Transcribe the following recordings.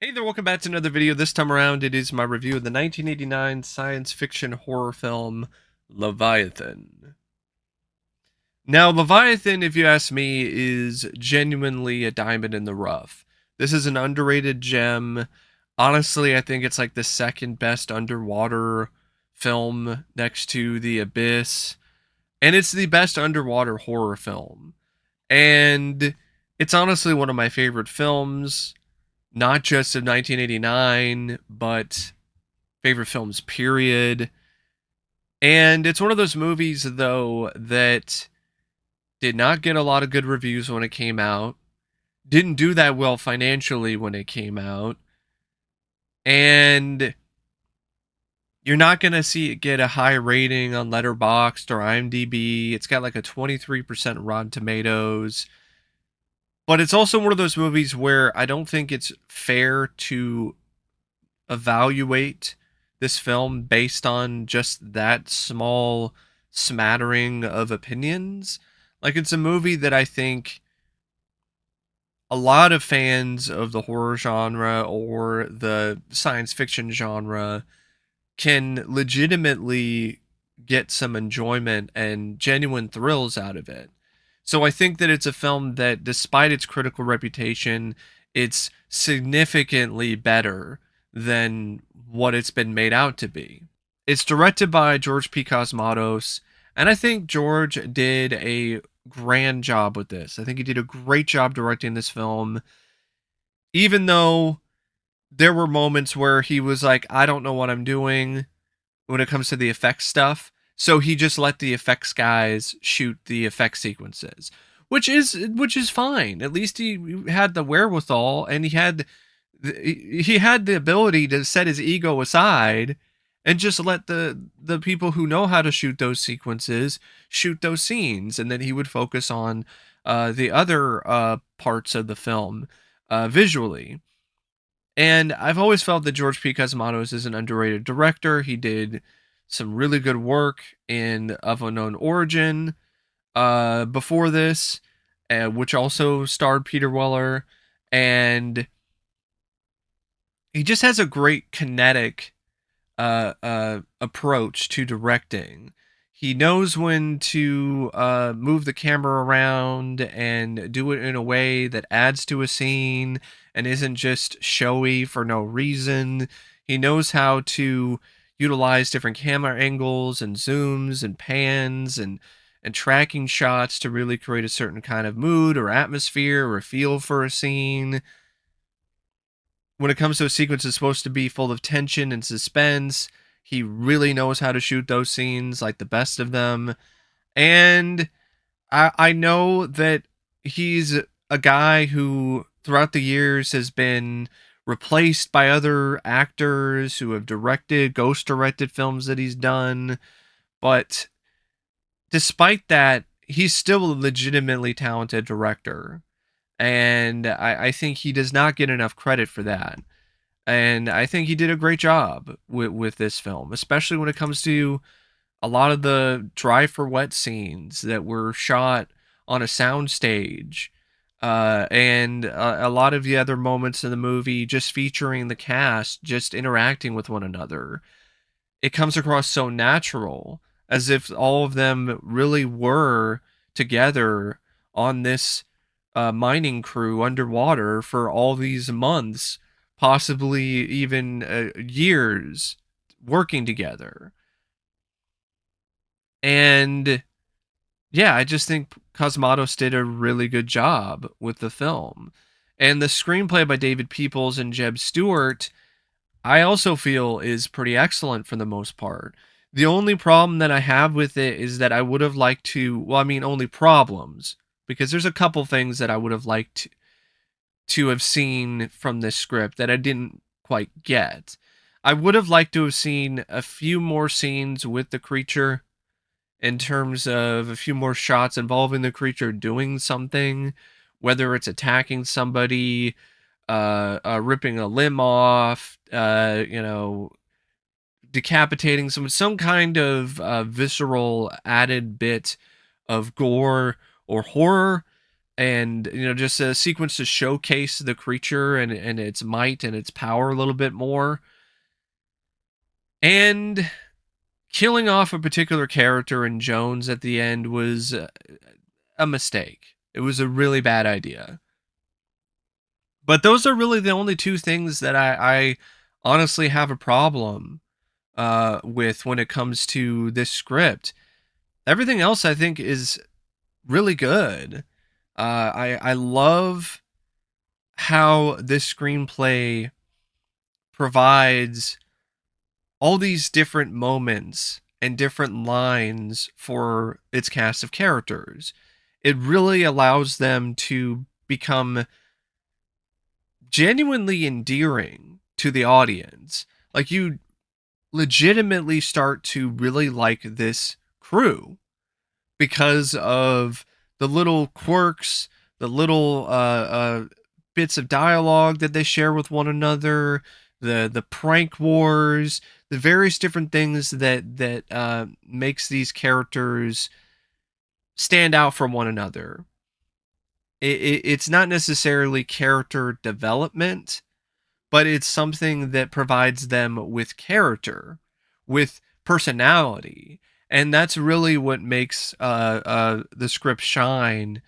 Hey there, welcome back to another video. This time around, it is my review of the 1989 science fiction horror film, Leviathan. Now, Leviathan, if you ask me, is genuinely a diamond in the rough. This is an underrated gem. Honestly, I think it's like the second best underwater film next to The Abyss. And it's the best underwater horror film. And it's honestly one of my favorite films, not just of 1989, but favorite films, period. And it's one of those movies, though, that did not get a lot of good reviews when it came out, didn't do that well financially when it came out, and you're not going to see it get a high rating on Letterboxd or IMDb. It's got like a 23% Rotten Tomatoes. But it's also one of those movies where I don't think it's fair to evaluate this film based on just that small smattering of opinions. Like, it's a movie that I think a lot of fans of the horror genre or the science fiction genre can legitimately get some enjoyment and genuine thrills out of it. So I think that it's a film that, despite its critical reputation, it's significantly better than what it's been made out to be. It's directed by George P. Cosmatos, and I think George did a grand job with this. I think he did a great job directing this film, even though there were moments where he was like, I don't know what I'm doing when it comes to the effects stuff. So he just let the effects guys shoot the effect sequences, which is fine. At least he had the wherewithal, and he had the ability to set his ego aside and just let the people who know how to shoot those sequences shoot those scenes, and then he would focus on the other parts of the film visually. And I've always felt that George P. Cosmatos is an underrated director. He did some really good work in Of Unknown Origin before this, which also starred Peter Weller. And he just has a great kinetic approach to directing. He knows when to move the camera around and do it in a way that adds to a scene and isn't just showy for no reason. He knows how to utilize different camera angles and zooms and pans and tracking shots to really create a certain kind of mood or atmosphere or feel for a scene. When it comes to a sequence that's supposed to be full of tension and suspense, he really knows how to shoot those scenes like the best of them. And I know that he's a guy who, throughout the years, has been replaced by other actors who have ghost directed films that he's done. But despite that, he's still a legitimately talented director. And I think he does not get enough credit for that. And I think he did a great job with this film, especially when it comes to a lot of the dry for wet scenes that were shot on a soundstage, and a lot of the other moments in the movie just featuring the cast just interacting with one another. It comes across so natural, as if all of them really were together on this mining crew underwater for all these months, possibly even years, working together. And yeah, I just think Cosmatos did a really good job with the film. And the screenplay by David Peoples and Jeb Stewart, I also feel is pretty excellent for the most part. The only problem that I have with it is that I would have liked to, well, I mean, only problems, because there's a couple things that I would have liked to have seen from this script that I didn't quite get. I would have liked to have seen a few more scenes with the creature, in terms of a few more shots involving the creature doing something, whether it's attacking somebody, ripping a limb off, decapitating some kind of visceral added bit of gore or horror. and just a sequence to showcase the creature and its might and its power a little bit more, and killing off a particular character in Jones at the end was a mistake. It was a really bad idea. But those are really the only two things that I honestly have a problem with when it comes to this script. Everything else I think is really good. I love how this screenplay provides all these different moments and different lines for its cast of characters. It really allows them to become genuinely endearing to the audience. Like, you legitimately start to really like this crew because of the little quirks, the little bits of dialogue that they share with one another, the prank wars, the various different things that makes these characters stand out from one another. It's not necessarily character development, but it's something that provides them with character, with personality, and that's really what makes the script shine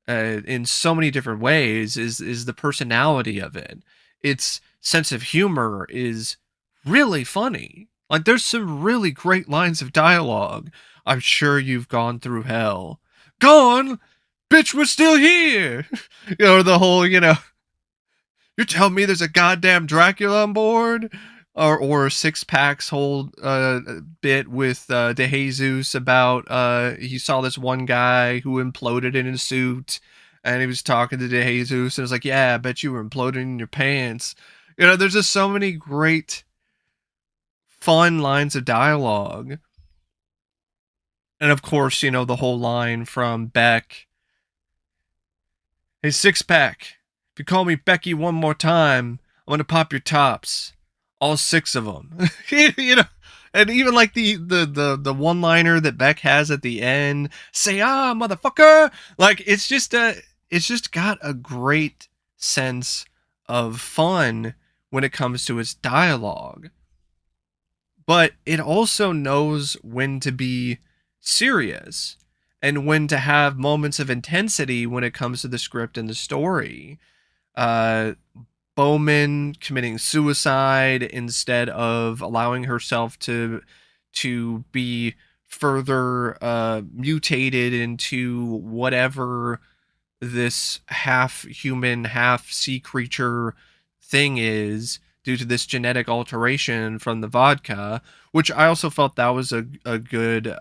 in so many different ways. Is the personality of it. Its sense of humor is really funny. Like, there's some really great lines of dialogue. I'm sure you've gone through hell. Gone, bitch. We're still here. The whole you're telling me there's a goddamn Dracula on board? Or a Six Packs whole bit with DeJesus about he saw this one guy who imploded in his suit, and he was talking to DeJesus and it was like, yeah, I bet you were imploding in your pants. There's just so many great fun lines of dialogue. And of course, the whole line from Beck, hey, Six Pack, if you call me Becky one more time, I'm gonna pop your tops, all six of them. And even like the one liner that Beck has at the end, say motherfucker. Like, it's just got a great sense of fun when it comes to its dialogue, but it also knows when to be serious and when to have moments of intensity when it comes to the script and the story. Uh, Bowman committing suicide instead of allowing herself to be further mutated into whatever this half human, half sea creature thing is, due to this genetic alteration from the vodka, which I also felt that was a good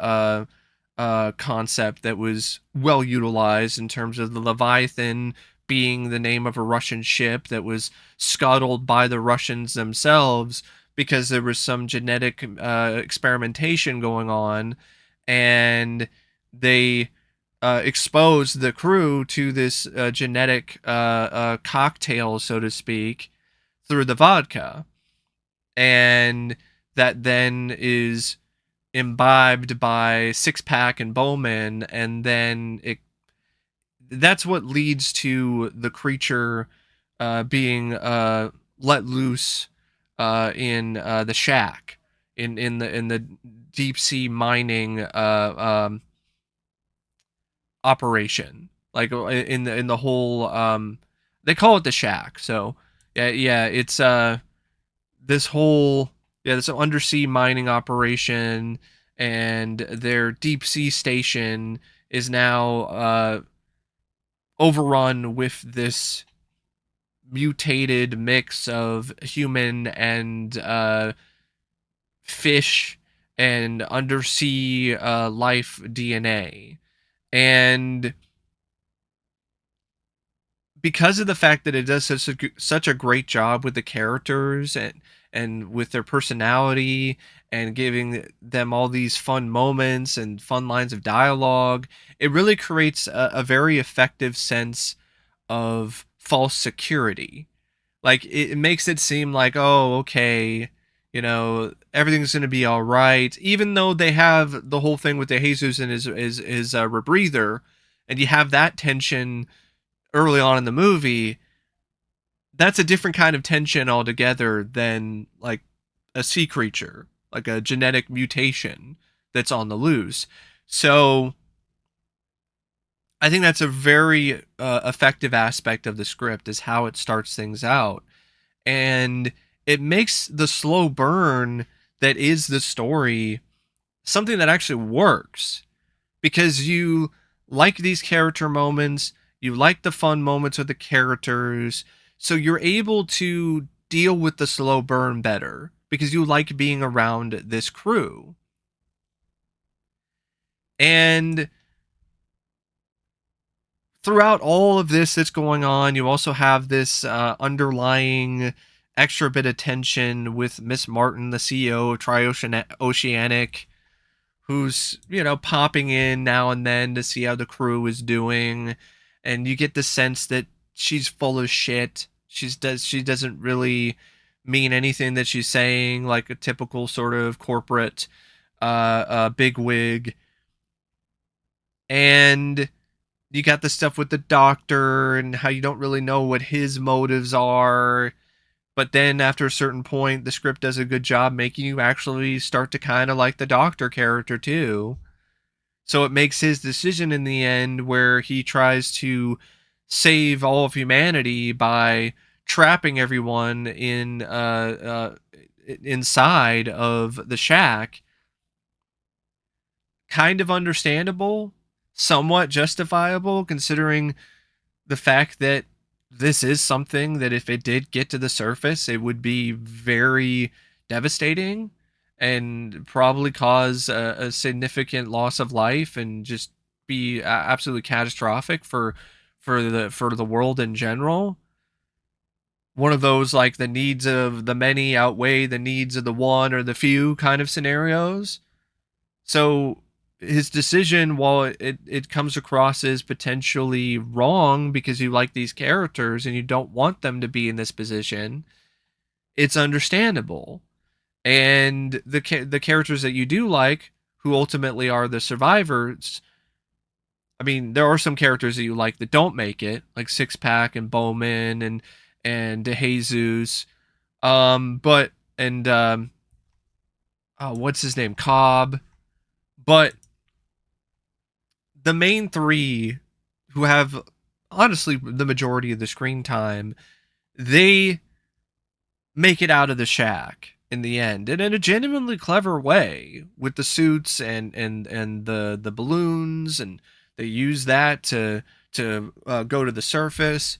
concept that was well utilized in terms of the Leviathan being the name of a Russian ship that was scuttled by the Russians themselves because there was some genetic experimentation going on, and they exposed the crew to this genetic cocktail, so to speak, through the vodka. And that then is imbibed by Six Pack and Bowman, and then that's what leads to the creature being let loose in the shack in the deep sea mining operation, like in the whole they call it the shack. So yeah, it's this whole, this undersea mining operation, and their deep sea station is now overrun with this mutated mix of human and fish and undersea life DNA. And because of the fact that it does such a great job with the characters and with their personality, and giving them all these fun moments and fun lines of dialogue, it really creates a very effective sense of false security. Like, it makes it seem like, oh, okay, everything's gonna be all right, even though they have the whole thing with the Jesus and his rebreather, and you have that tension early on in the movie, that's a different kind of tension altogether than like a sea creature, like a genetic mutation that's on the loose. So I think that's a very effective aspect of the script is how it starts things out, and it makes the slow burn that is the story something that actually works because you like these character moments, you like the fun moments with the characters, so you're able to deal with the slow burn better because you like being around this crew. And throughout all of this that's going on, you also have this underlying extra bit of tension with Miss Martin, the CEO of Trioceanic, who's, popping in now and then to see how the crew is doing. And you get the sense that she's full of shit. She doesn't really mean anything that she's saying, like a typical sort of corporate bigwig. And you got the stuff with the doctor and how you don't really know what his motives are. But then after a certain point, the script does a good job making you actually start to kind of like the doctor character too. So it makes his decision in the end where he tries to save all of humanity by trapping everyone inside of the shack. Kind of understandable, somewhat justifiable, considering the fact that this is something that if it did get to the surface, it would be very devastating and probably cause a significant loss of life and just be absolutely catastrophic for the world in general. One of those like the needs of the many outweigh the needs of the one or the few kind of scenarios. So his decision, while it comes across as potentially wrong because you like these characters and you don't want them to be in this position, it's understandable. And the characters that you do like, who ultimately are the survivors, I mean, there are some characters that you like that don't make it, like Six Pack and Bowman and DeJesus, but and oh, what's his name, Cobb, but the main three who have honestly the majority of the screen time, they make it out of the shack in the end and in a genuinely clever way with the suits and the balloons, and they use that to go to the surface.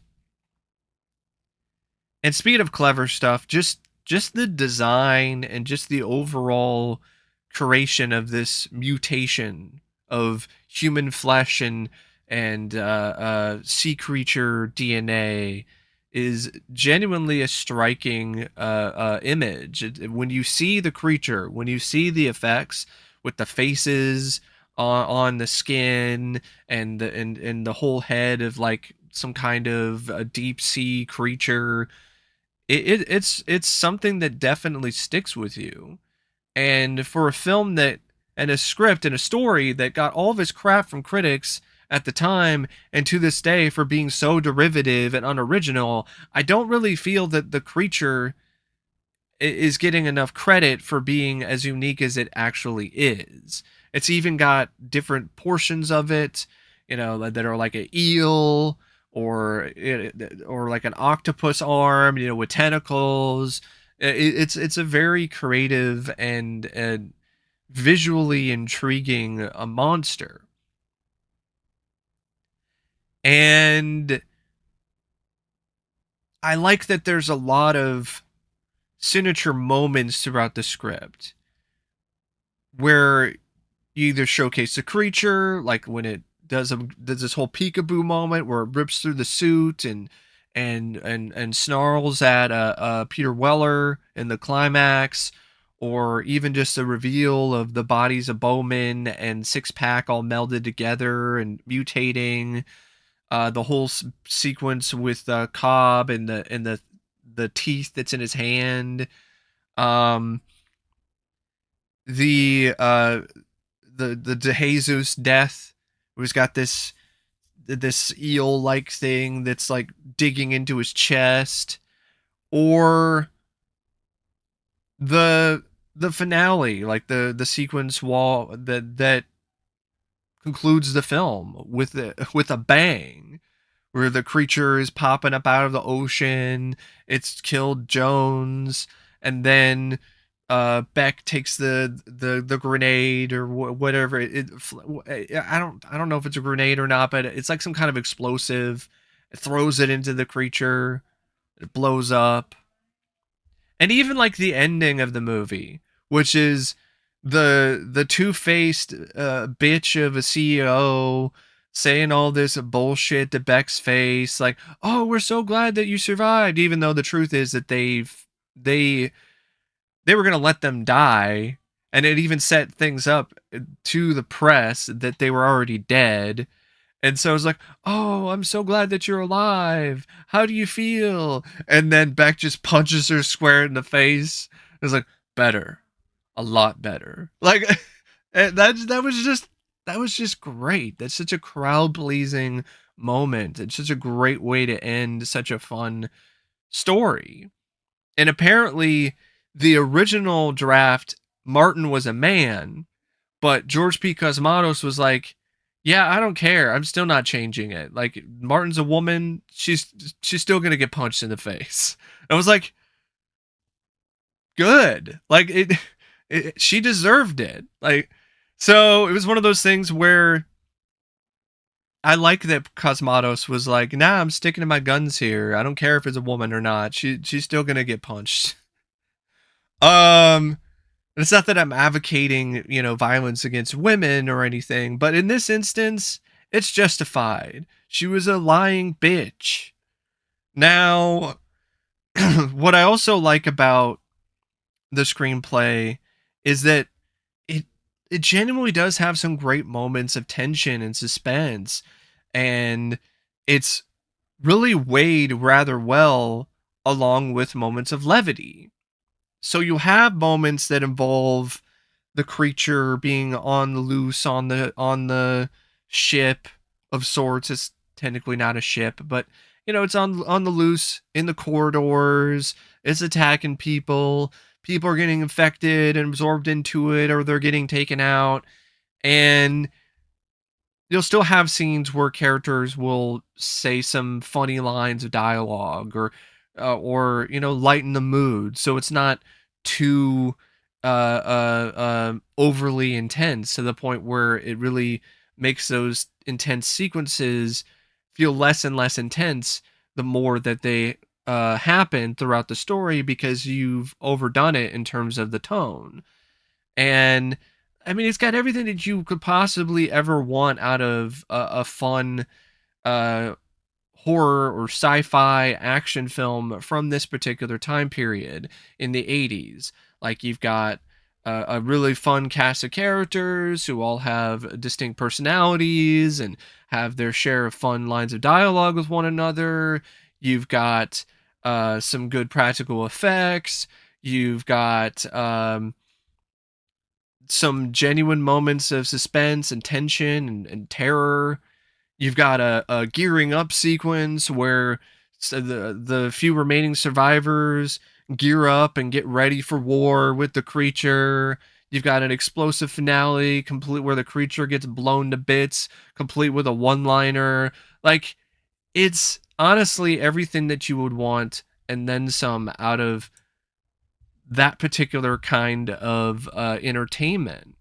And speaking of clever stuff, just the design and just the overall creation of this mutation of human flesh and sea creature DNA is genuinely a striking image. When you see the creature, when you see the effects with the faces on the skin and the whole head of like some kind of a deep sea creature, it's something that definitely sticks with you. And for a film that and a script and a story that got all of its crap from critics at the time and to this day for being so derivative and unoriginal, I don't really feel that the creature is getting enough credit for being as unique as it actually is. It's even got different portions of it, that are like an eel or like an octopus arm, with tentacles. It's a very creative and visually intriguing a monster. And I like that there's a lot of signature moments throughout the script where you either showcase the creature, like when it does this whole peekaboo moment where it rips through the suit and snarls at Peter Weller in the climax, or even just the reveal of the bodies of Bowman and Six Pack all melded together and mutating. The whole sequence with Cobb and the teeth that's in his hand. Um, the the DeJesus death, who's got this this eel-like thing that's like digging into his chest, or the finale, like the sequence wall that concludes the film with a bang, where the creature is popping up out of the ocean. It's killed Jones, and then Beck takes the grenade or whatever. I don't know if it's a grenade or not, but it's like some kind of explosive. It throws it into the creature. It blows up. And even like the ending of the movie, which is the two-faced bitch of a CEO saying all this bullshit to Beck's face, like, "Oh, we're so glad that you survived," even though the truth is that they they were gonna let them die, and it even set things up to the press that they were already dead. And so it's like, "Oh, I'm so glad that you're alive. How do you feel?" And then Beck just punches her square in the face. It's like, better, a lot better. Like that was just great. That's such a crowd pleasing moment. It's such a great way to end such a fun story. And apparently, the original draft, Martin was a man, but George P. Cosmatos was like, "Yeah, I don't care. I'm still not changing it. Like, Martin's a woman. She's still gonna get punched in the face." I was like, "Good. Like she deserved it." Like, so it was one of those things where I like that Cosmatos was like, "Nah, I'm sticking to my guns here. I don't care if it's a woman or not. She's still gonna get punched." Um, it's not that I'm advocating, violence against women or anything, but in this instance, it's justified. She was a lying bitch. Now, what I also like about the screenplay is that it it genuinely does have some great moments of tension and suspense, and it's really weighed rather well along with moments of levity. So you have moments that involve the creature being on the loose on the ship of sorts. It's technically not a ship, but it's on the loose in the corridors. It's attacking people. People are getting infected and absorbed into it, or they're getting taken out. And you'll still have scenes where characters will say some funny lines of dialogue, or lighten the mood, so it's not too overly intense to the point where it really makes those intense sequences feel less and less intense the more that they happen throughout the story, because you've overdone it in terms of the tone. And I mean, it's got everything that you could possibly ever want out of a fun uh, horror or sci-fi action film from this particular time period in the 80s. Like, you've got a really fun cast of characters who all have distinct personalities and have their share of fun lines of dialogue with one another. You've got some good practical effects. You've got some genuine moments of suspense and tension and terror. You've got a gearing up sequence where the few remaining survivors gear up and get ready for war with the creature. You've got an explosive finale complete where the creature gets blown to bits, complete with a one-liner. Like, it's honestly everything that you would want and then some out of that particular kind of entertainment.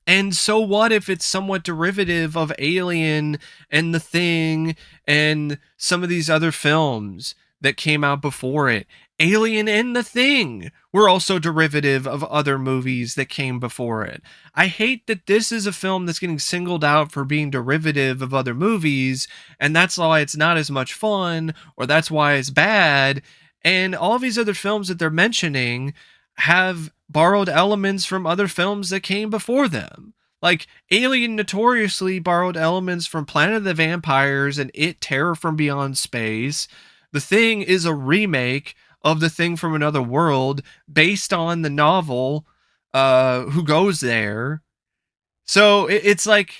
And so what if it's somewhat derivative of Alien and The Thing and some of these other films that came out before it? Alien and The Thing were also derivative of other movies that came before it. I hate that this is a film that's getting singled out for being derivative of other movies, and that's why it's not as much fun, or that's why it's bad. And all these other films that they're mentioning have borrowed elements from other films that came before them. Like, Alien notoriously borrowed elements from Planet of the Vampires and It Terror from Beyond Space. The Thing is a remake of The Thing from Another World based on the novel Who Goes There. So it's like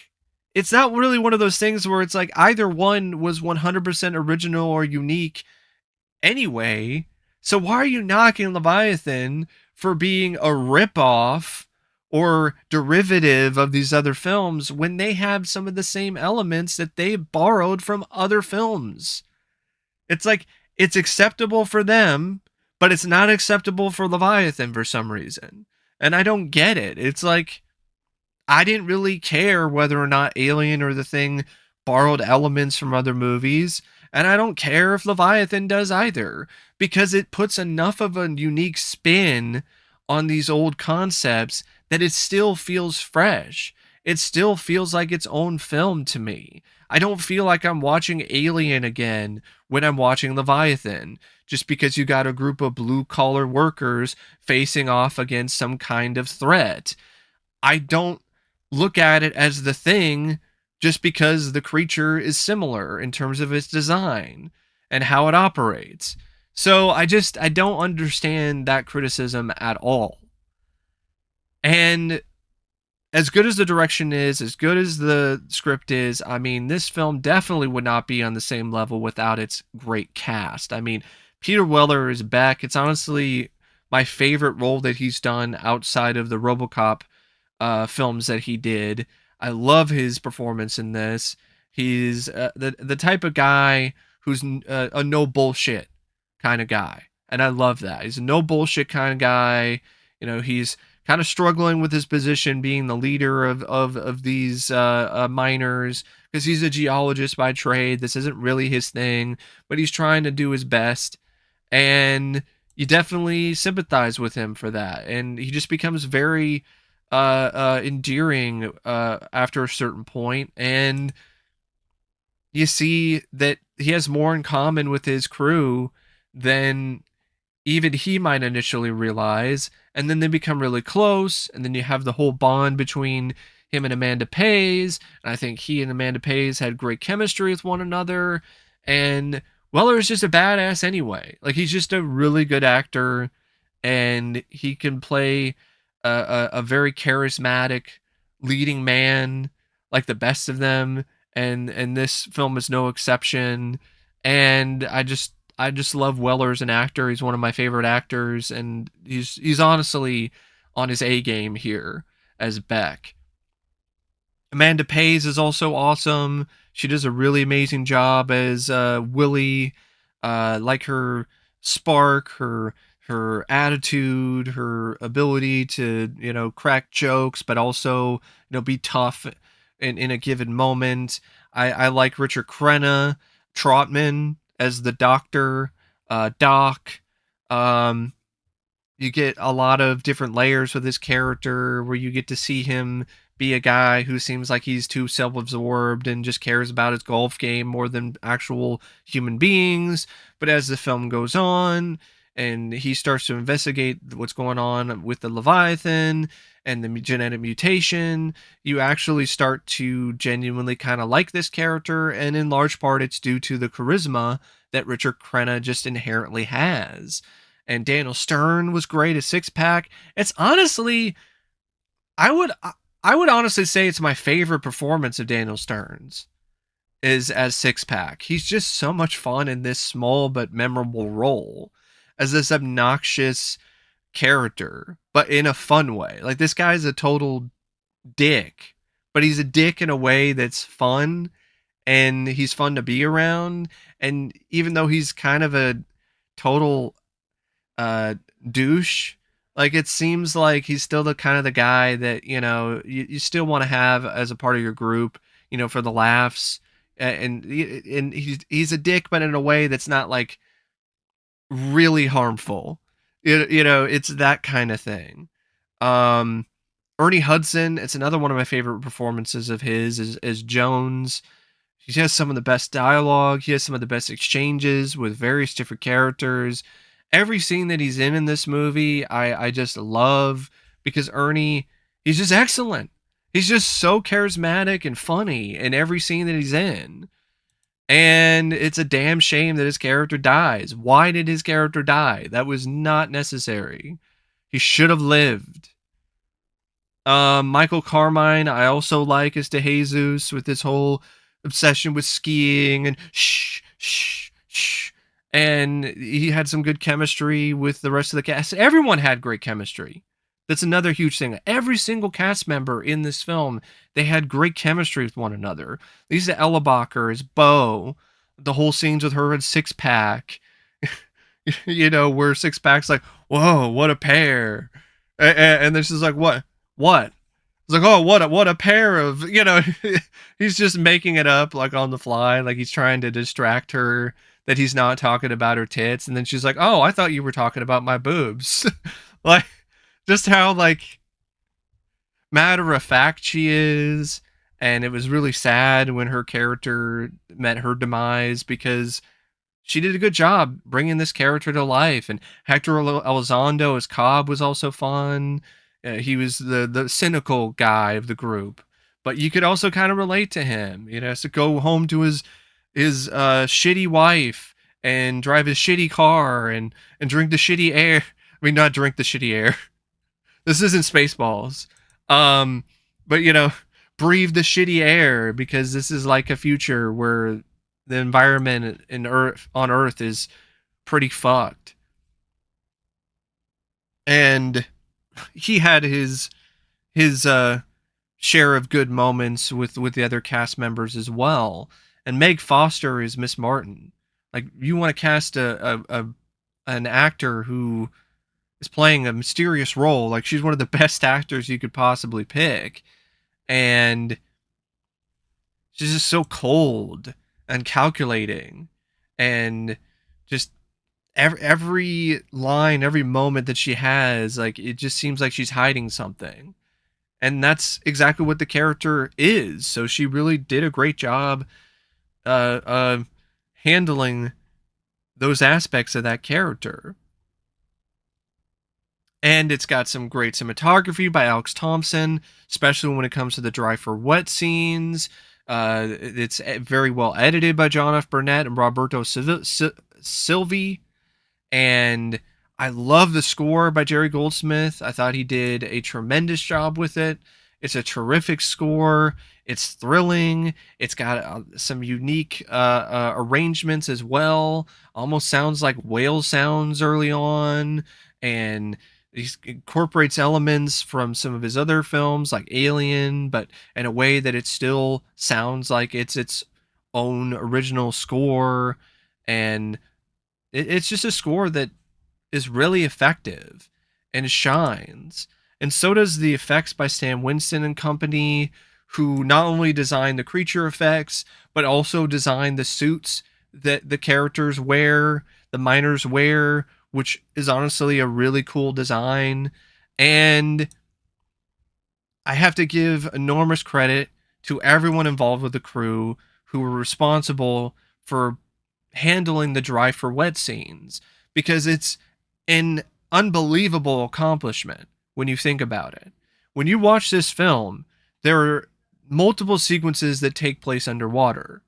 it's not really one of those things where it's like either one was 100% original or unique anyway. So why are you knocking Leviathan for being a ripoff or derivative of these other films when they have some of the same elements that they borrowed from other films? It's like it's acceptable for them, but it's not acceptable for Leviathan for some reason. And I don't get it. It's like I didn't really care whether or not Alien or The Thing borrowed elements from other movies, and I don't care if Leviathan does either, because it puts enough of a unique spin on these old concepts that it still feels fresh. It still feels like its own film to me. I don't feel like I'm watching Alien again when I'm watching Leviathan, just because you got a group of blue collar workers facing off against some kind of threat. I don't look at it as The Thing just because the creature is similar in terms of its design and how it operates. So I don't understand that criticism at all. And as good as the direction is, as good as the script is, I mean, this film definitely would not be on the same level without its great cast. I mean, Peter Weller is back. It's honestly my favorite role that he's done outside of the RoboCop films that he did. I love his performance in this. He's the type of guy who's a no bullshit kind of guy, and I love that. He's a no bullshit kind of guy. You know, he's kind of struggling with his position, being the leader of these miners, because he's a geologist by trade. This isn't really his thing, but he's trying to do his best, and you definitely sympathize with him for that. And he just becomes very endearing after a certain point, and you see that he has more in common with his crew than even he might initially realize. And then they become really close, and then you have the whole bond between him and Amanda Pays, and I think he and Amanda Pays had great chemistry with one another. And Weller is just a badass anyway. Like, he's just a really good actor, and he can play a very charismatic leading man like the best of them, and this film is no exception. And I just love Weller as an actor. He's one of my favorite actors, and he's honestly on his A game here as Beck. Amanda Pays is also awesome. She does a really amazing job as Willie. Like her spark, her attitude, her ability to crack jokes, but also be tough in a given moment. I like Richard Crenna, Trotman as the doctor, Doc. Um, you get a lot of different layers with his character where you get to see him be a guy who seems like he's too self-absorbed and just cares about his golf game more than actual human beings. But as the film goes on and he starts to investigate what's going on with the Leviathan and the genetic mutation, you actually start to genuinely kind of like this character, and in large part it's due to the charisma that Richard Crenna just inherently has. And Daniel Stern was great as Six Pack. It's honestly, I would I would honestly say it's my favorite performance of Daniel Stern's is as Six Pack. He's just so much fun in this small but memorable role as this obnoxious character, but in a fun way. Like, this guy's a total dick, but he's a dick in a way that's fun, and he's fun to be around. And even though he's kind of a total uh douche, like, it seems like he's still the kind of the guy that you still want to have as a part of your group, for the laughs. And he's a dick, but in a way that's not like really harmful. It's that kind of thing. um Ernie Hudson, it's another one of my favorite performances of his, is Jones. He has some of the best dialogue. He has some of the best exchanges with various different characters. Every scene that he's in this movie, I just love, because Ernie, he's just excellent. He's just so charismatic and funny in every scene that he's in. And it's a damn shame that his character dies. Why did his character die? That was not necessary. He should have lived. Michael Carmine, I also like as DeJesus with his whole obsession with skiing and shh. And he had some good chemistry with the rest of the cast. Everyone had great chemistry. That's another huge thing. Every single cast member in this film, they had great chemistry with one another. Lisa Elibacher is Bo. The whole scenes with her and Six Pack, where Six Pack's like, whoa, what a pair. And then she's like, what? It's like, oh, what a pair of, he's just making it up like on the fly, like he's trying to distract her that he's not talking about her tits, and then she's like, oh, I thought you were talking about my boobs. Like, just how like matter of fact she is, and it was really sad when her character met her demise because she did a good job bringing this character to life. And Hector Elizondo as Cobb was also fun. He was the cynical guy of the group, but you could also kind of relate to him. You know, has to go home to his shitty wife and drive his shitty car and drink the shitty air. I mean, not drink the shitty air. This isn't Spaceballs. But breathe the shitty air because this is like a future where the environment on Earth is pretty fucked. And he had his share of good moments with the other cast members as well. And Meg Foster is Miss Martin. Like, you want to cast an actor who is playing a mysterious role. Like, she's one of the best actors you could possibly pick, and she's just so cold and calculating, and just every line, every moment that she has, like, it just seems like she's hiding something. And that's exactly what the character is. So she really did a great job handling those aspects of that character. And it's got some great cinematography by Alex Thompson, especially when it comes to the dry for wet scenes. It's very well edited by John F. Burnett and Roberto Silvi. And I love the score by Jerry Goldsmith. I thought he did a tremendous job with it. It's a terrific score. It's thrilling. It's got some unique arrangements as well. Almost sounds like whale sounds early on. And he incorporates elements from some of his other films like Alien, but in a way that it still sounds like it's its own original score. And it's just a score that is really effective and shines. And so does the effects by Stan Winston and company, who not only designed the creature effects, but also designed the suits that the characters wear, the miners wear, which is honestly a really cool design. And I have to give enormous credit to everyone involved with the crew who were responsible for handling the dry for wet scenes, because it's an unbelievable accomplishment when you think about it. When you watch this film, there are multiple sequences that take place underwater,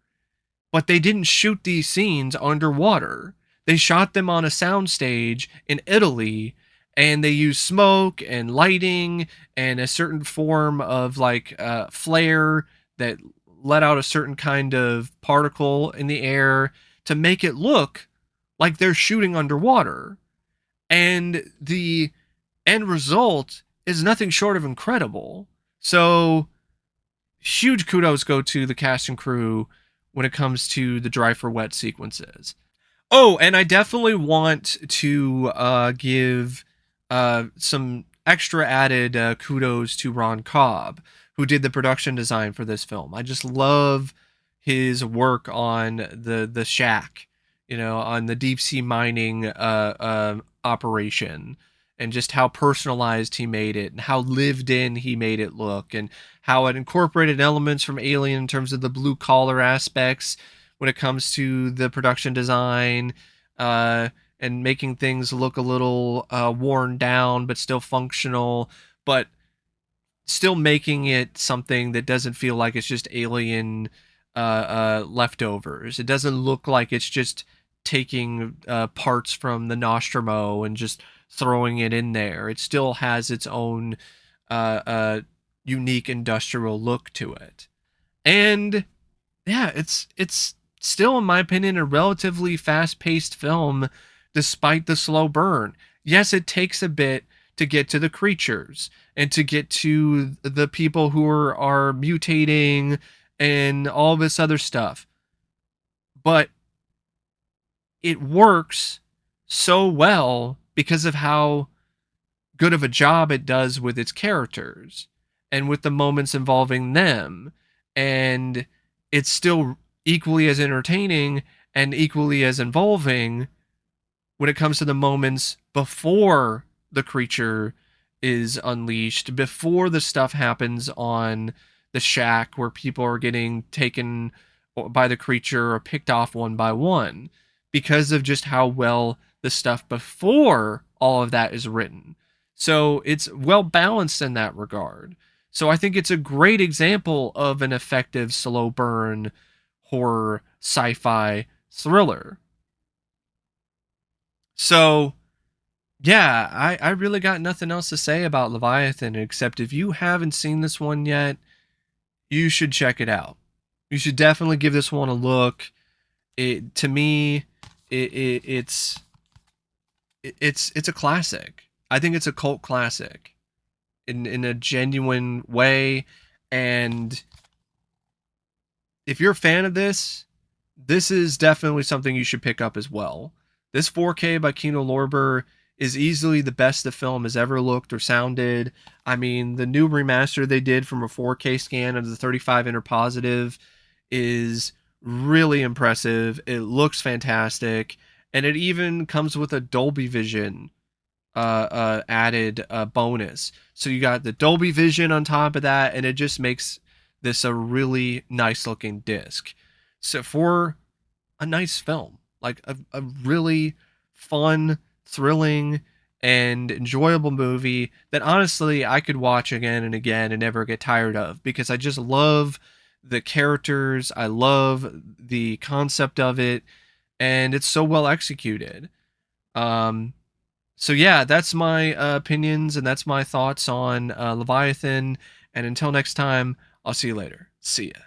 but they didn't shoot these scenes underwater. They shot them on a soundstage in Italy, and they used smoke and lighting and a certain form of like flare that let out a certain kind of particle in the air to make it look like they're shooting underwater. And the end result is nothing short of incredible. So huge kudos go to the cast and crew when it comes to the dry for wet sequences. Oh, and I definitely want to give some extra added kudos to Ron Cobb, who did the production design for this film. I just love his work on the shack, on the deep sea mining operation, and just how personalized he made it and how lived in he made it look, and how it incorporated elements from Alien in terms of the blue collar aspects when it comes to the production design, and making things look a little worn down but still functional, but still making it something that doesn't feel like it's just Alien leftovers. It doesn't look like it's just taking parts from the Nostromo and just throwing it in there. It still has its own uh, unique industrial look to it. And yeah, it's still, in my opinion, a relatively fast-paced film, despite the slow burn. Yes, it takes a bit to get to the creatures and to get to the people who are mutating and all this other stuff, but it works so well because of how good of a job it does with its characters and with the moments involving them. And it's still equally as entertaining and equally as involving when it comes to the moments before the creature is unleashed, before the stuff happens on the shack where people are getting taken by the creature or picked off one by one, because of just how well the stuff before all of that is written. So it's well balanced in that regard. So I think it's a great example of an effective slow burn horror sci-fi thriller. So yeah, I really got nothing else to say about Leviathan, except if you haven't seen this one yet, you should check it out. You should definitely give this one a look. It, to me, it, it it's it's a classic. I think it's a cult classic in a genuine way. And if you're a fan of this, this is definitely something you should pick up as well. This 4K by Kino Lorber is easily the best the film has ever looked or sounded. I mean, the new remaster they did from a 4K scan of the 35 interpositive is really impressive. It looks fantastic, and it even comes with a Dolby Vision added bonus. So you got the Dolby Vision on top of that, and it just makes this a really nice looking disc. So for a nice film, like a really fun, thrilling, and enjoyable movie that honestly I could watch again and again and never get tired of, because I just love the characters, I love the concept of it, and it's so well executed. Um, so yeah, that's my opinions and that's my thoughts on Leviathan. And until next time, I'll see you later. See ya.